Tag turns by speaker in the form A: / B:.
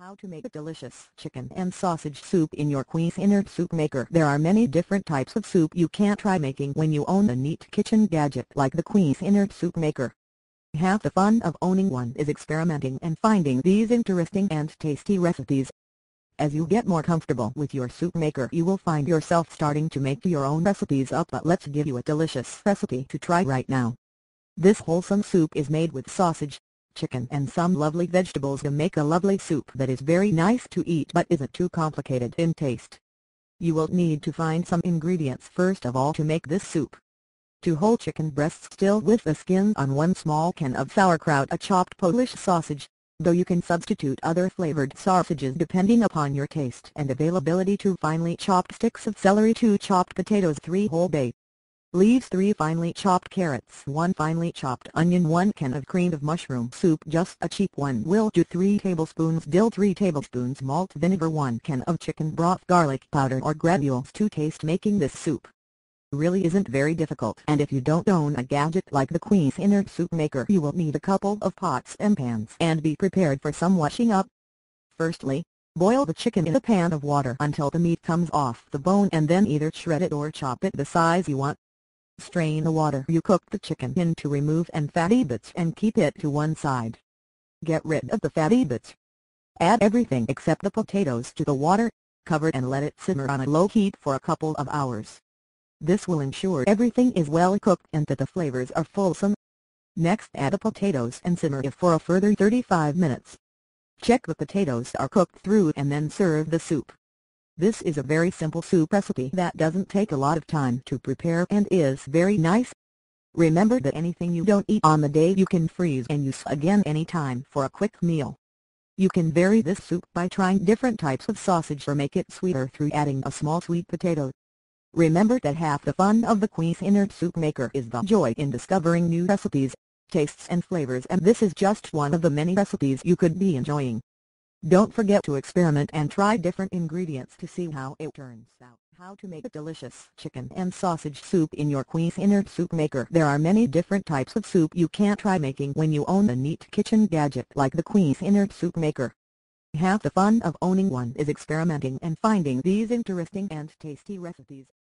A: How to make a delicious chicken and sausage soup in your Cuisinart soup maker. There are many different types of soup you can try making when you own a neat kitchen gadget like the Cuisinart soup maker. Half the fun of owning one is experimenting and finding these interesting and tasty recipes. As you get more comfortable with your soup maker, you will find yourself starting to make your own recipes up. But let's give you a delicious recipe to try right now. This wholesome soup is made with sausage, chicken and some lovely vegetables to make a lovely soup that is very nice to eat but isn't too complicated in taste. You will need to find some ingredients first of all to make this soup. 2 whole chicken breasts still with the skin on, 1 small can of sauerkraut, a chopped Polish sausage, though you can substitute other flavored sausages depending upon your taste and availability, 2 finely chopped sticks of celery, 2 chopped potatoes, 3 whole bay leaves, 3 finely chopped carrots, 1 finely chopped onion, 1 can of cream of mushroom soup, just a cheap one will do, 3 tablespoons dill, 3 tablespoons malt vinegar, 1 can of chicken broth, garlic powder or granules to taste. Making this soup really isn't very difficult, and if you don't own a gadget like the Cuisinart soup maker, you will need a couple of pots and pans and be prepared for some washing up. Firstly, boil the chicken in a pan of water until the meat comes off the bone, and then either shred it or chop it the size you want. Strain the water you cooked the chicken in to remove any fatty bits and keep it to one side. Get rid of the fatty bits. Add everything except the potatoes to the water, cover and let it simmer on a low heat for a couple of hours. This will ensure everything is well cooked and that the flavors are wholesome. Next, add the potatoes and simmer it for a further 35 minutes. Check the potatoes are cooked through and then serve the soup. This is a very simple soup recipe that doesn't take a lot of time to prepare and is very nice. Remember that anything you don't eat on the day you can freeze and use again anytime for a quick meal. You can vary this soup by trying different types of sausage or make it sweeter through adding a small sweet potato. Remember that half the fun of the Cuisinart soup maker is the joy in discovering new recipes, tastes and flavors, and this is just one of the many recipes you could be enjoying. Don't forget to experiment and try different ingredients to see how it turns out. How to make a delicious chicken and sausage soup in your Cuisinart soup maker. There are many different types of soup you can try making when you own a neat kitchen gadget like the Cuisinart soup maker. Half the fun of owning one is experimenting and finding these interesting and tasty recipes.